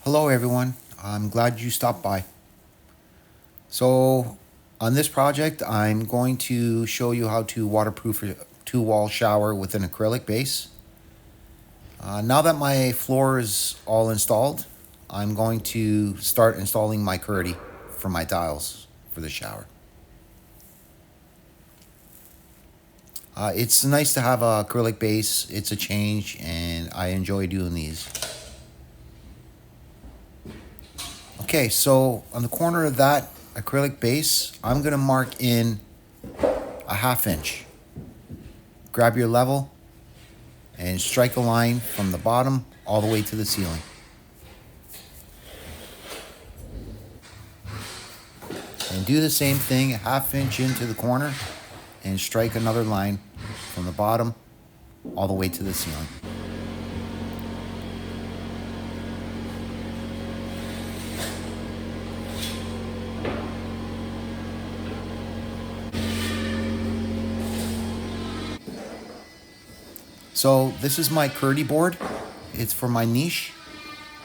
Hello everyone, I'm glad you stopped by. So on this project I'm going to show you how to waterproof a two-wall shower with an acrylic base. Now that my floor is all installed, I'm going to start installing my Kerdi for my tiles for the shower. It's nice to have a acrylic base, it's a change and I enjoy doing these. Okay, so on the corner of that acrylic base, I'm gonna mark in a 1/2 inch. Grab your level and strike a line from the bottom all the way to the ceiling. And do the same thing, a 1/2 inch into the corner and strike another line from the bottom all the way to the ceiling. So this is my Kerdi board. It's for my niche.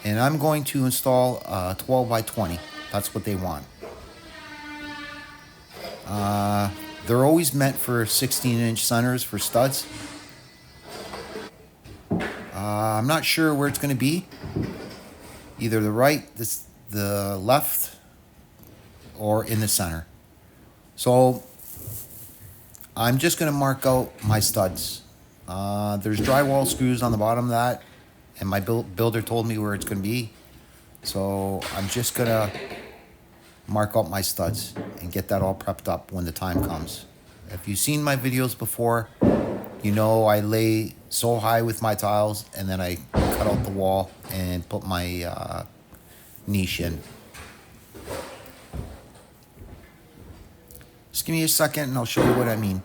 And I'm going to install 12 by 20. That's what they want. They're always meant for 16-inch centers for studs. I'm not sure where it's going to be. Either the right, the left, or in the center. So I'm just going to mark out my studs. There's drywall screws on the bottom of that, and my builder told me where it's going to be. So I'm just going to mark out my studs and get that all prepped up when the time comes. If you've seen my videos before, you know I lay so high with my tiles and then I cut out the wall and put my niche in. Just give me a second and I'll show you what I mean.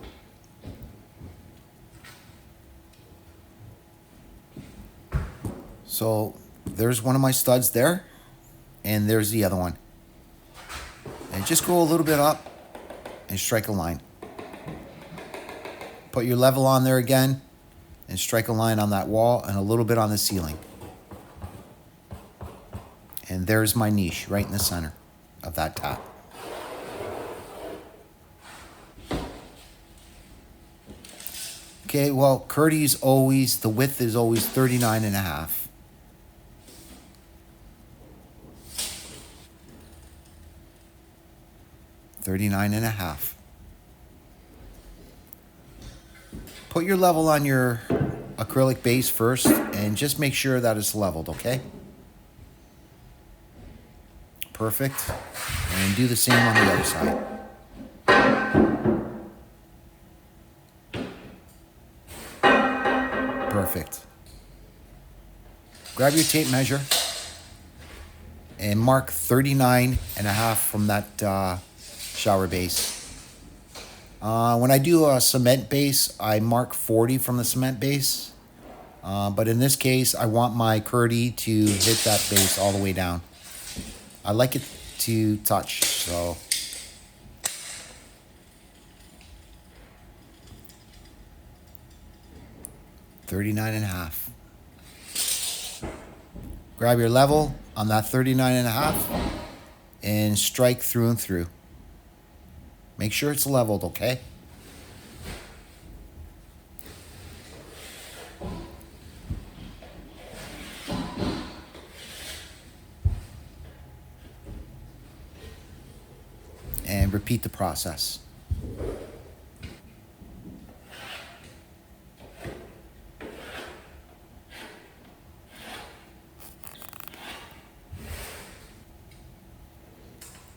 So there's one of my studs there, and there's the other one. And just go a little bit up and strike a line. Put your level on there again and strike a line on that wall and a little bit on the ceiling. And there's my niche right in the center of that tap. Okay, well, Kerdi's always, the width is always 39.5. Put your level on your acrylic base first and just make sure that it's leveled, okay? Perfect. And do the same on the other side. Perfect. Grab your tape measure and mark 39.5 from that shower base. When I do a cement base, I mark 40 from the cement base. But in this case, I want my Kerdi to hit that base all the way down. I like it to touch, so. $39.5. Grab your level on that 39.5 and strike through and through. Make sure it's leveled, okay? And repeat the process.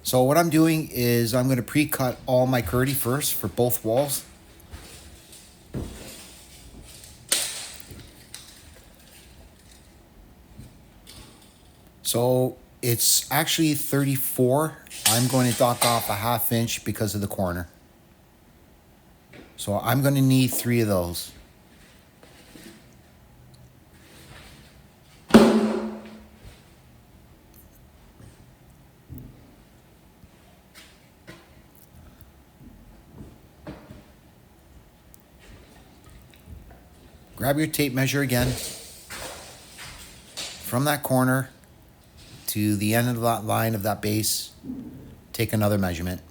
So what I'm doing is I'm going to pre-cut all my Kerdi first for both walls. So it's actually 34. I'm going to dock off a 1/2 inch because of the corner. So I'm going to need 3 of those. Grab your tape measure again. From that corner, to the end of that line of that base, take another measurement,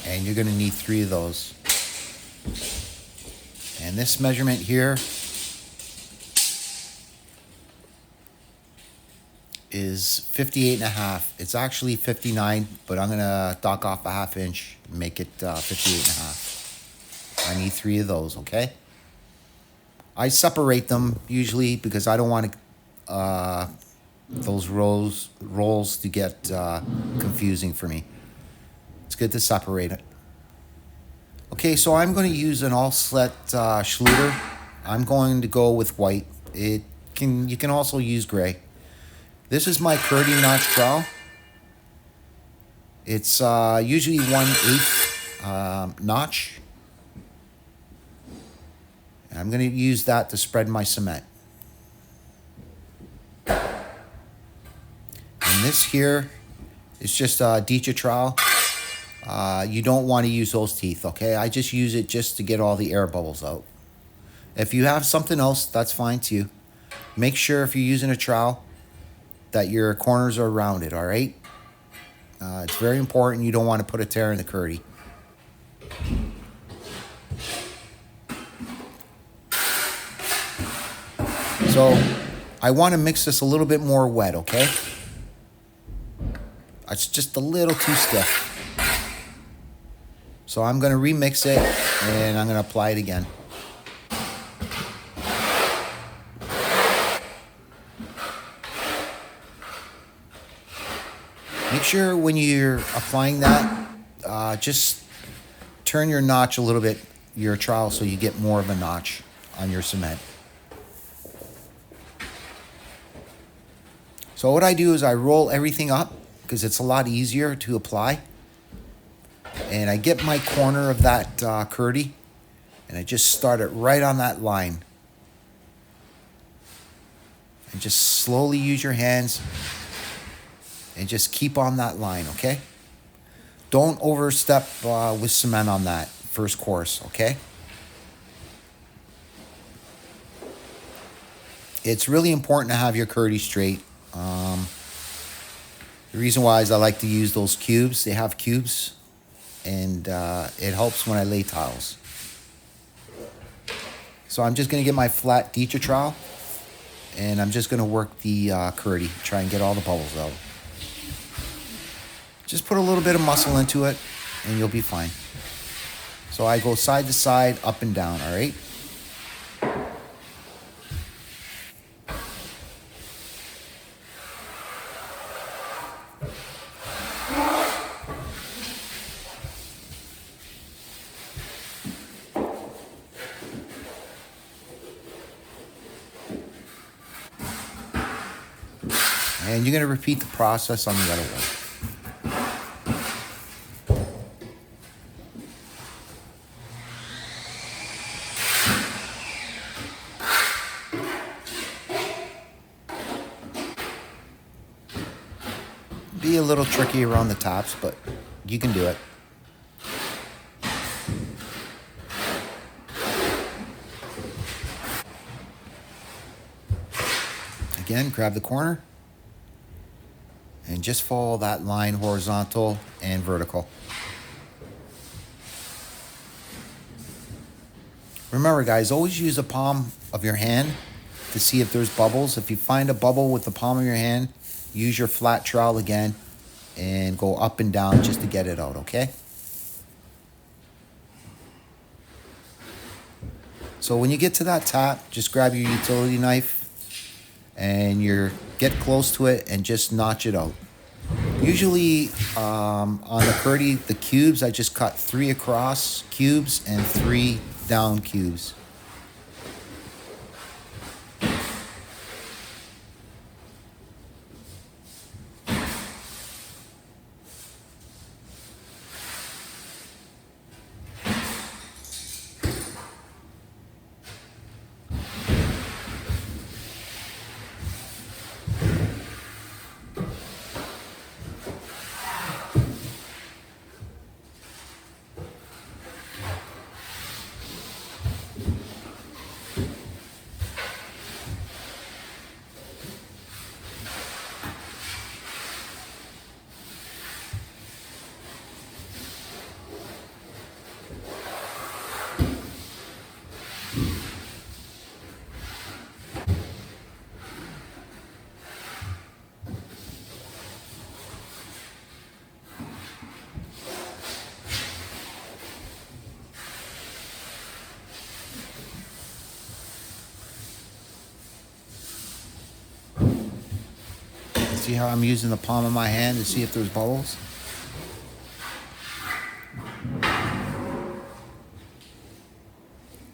and you're going to need 3 of those. And this measurement here is 58.5. It's actually 59, but I'm going to dock off a 1/2 inch and make it 58.5. I need 3 of those, okay? I separate them usually because I don't want those rolls to get confusing for me. It's good to separate it. Okay, so I'm going to use an all-slet Schluter. I'm going to go with white. You can also use gray. This is my Kerdi notch trowel. It's usually 1/8 notch. And I'm going to use that to spread my cement. And this here is just a Dicha trowel. You don't want to use those teeth, okay? I just use it just to get all the air bubbles out. If you have something else, that's fine too. Make sure if you're using a trowel that your corners are rounded, all right? It's very important. You don't want to put a tear in the Kerdi. So I want to mix this a little bit more wet, okay? It's just a little too stiff. So I'm going to remix it and I'm going to apply it again. Make sure when you're applying that, just turn your notch a little bit, your trowel, so you get more of a notch on your cement. So what I do is I roll everything up because it's a lot easier to apply. And I get my corner of that Kerdi and I just start it right on that line. And just slowly use your hands and just keep on that line, okay? Don't overstep with cement on that first course, okay? It's really important to have your Kerdi straight. The reason why is I like to use those cubes. They have cubes, and it helps when I lay tiles. So I'm just going to get my flat Dicha trowel, and I'm just going to work the Kerdi, try and get all the bubbles out. Just put a little bit of muscle into it, and you'll be fine. So I go side to side, up and down, all right? And you're going to repeat the process on the other one. Be a little tricky around the tops, but you can do it. Again, grab the corner and just follow that line horizontal and vertical. Remember guys, always use the palm of your hand to see if there's bubbles. If you find a bubble with the palm of your hand, use your flat trowel again and go up and down just to get it out, okay? So when you get to that tap, just grab your utility knife and get close to it and just notch it out. Usually on the Kerdi, the cubes, I just cut 3 across cubes and 3 down cubes. See how I'm using the palm of my hand to see if there's bubbles?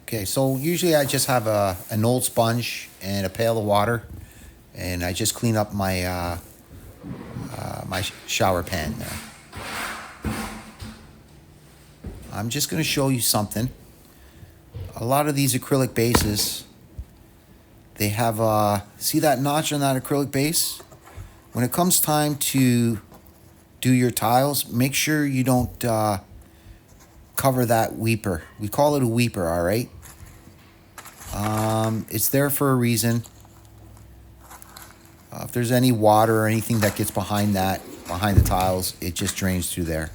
Okay, so usually I just have an old sponge and a pail of water, and I just clean up my my shower pan there. I'm just going to show you something. A lot of these acrylic bases, they have, see that notch on that acrylic base? When it comes time to do your tiles, make sure you don't cover that weeper. We call it a weeper, all right? It's there for a reason. If there's any water or anything that gets behind the tiles, it just drains through there.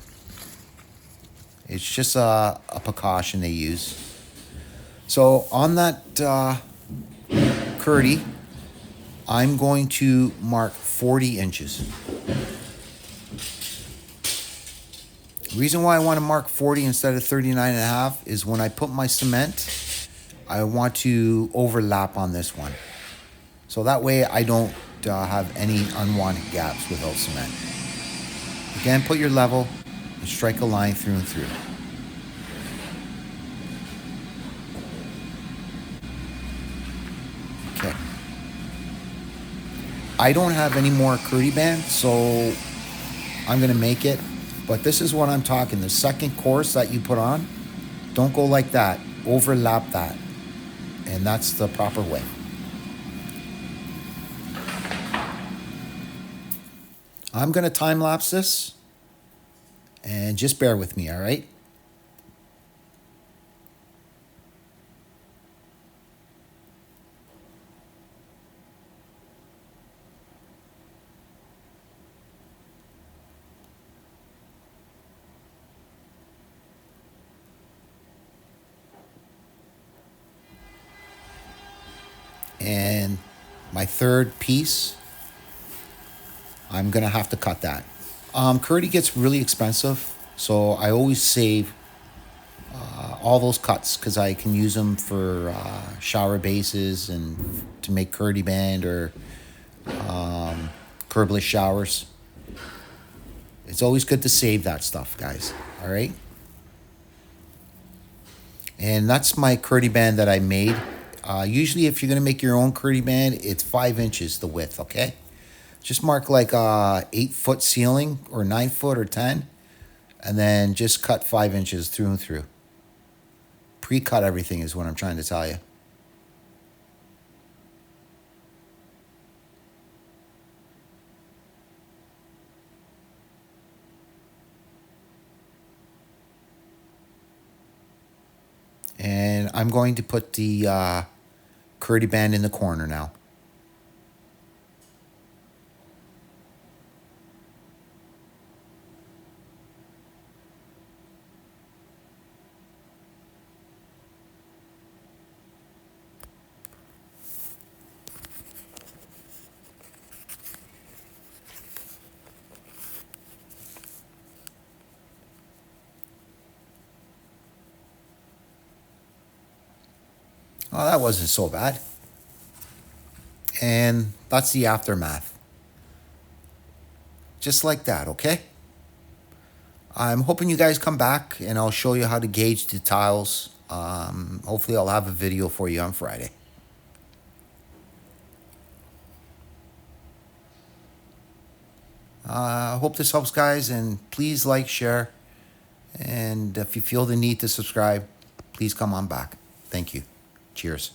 It's just a precaution they use. So on that Kerdi, I'm going to mark 40 inches. The reason why I want to mark 40 instead of 39.5 is when I put my cement, I want to overlap on this one. So that way I don't have any unwanted gaps without cement. Again, put your level and strike a line through and through. Okay. I don't have any more Kerdi band, so I'm gonna make it. But this is what I'm talking. The second course that you put on, don't go like that. Overlap that. And that's the proper way. I'm gonna time lapse this, and just bear with me, all right? And my third piece, I'm gonna have to cut that. Kerdi gets really expensive, so I always save all those cuts because I can use them for shower bases and to make Kerdi band or curbless showers. It's always good to save that stuff, guys. All right. And that's my Kerdi band that I made. Usually, if you're gonna make your own Kerdi band, it's 5 inches the width. Okay. Just mark like a 8-foot ceiling or 9 foot or 10, and then just cut 5 inches through and through. Pre-cut everything is what I'm trying to tell you. And I'm going to put the Kerdi band in the corner now. Oh, that wasn't so bad. And that's the aftermath. Just like that, okay? I'm hoping you guys come back and I'll show you how to gauge the tiles. Hopefully I'll have a video for you on Friday. I hope this helps, guys, and please like, share, and if you feel the need to subscribe, please come on back. Thank you. Cheers.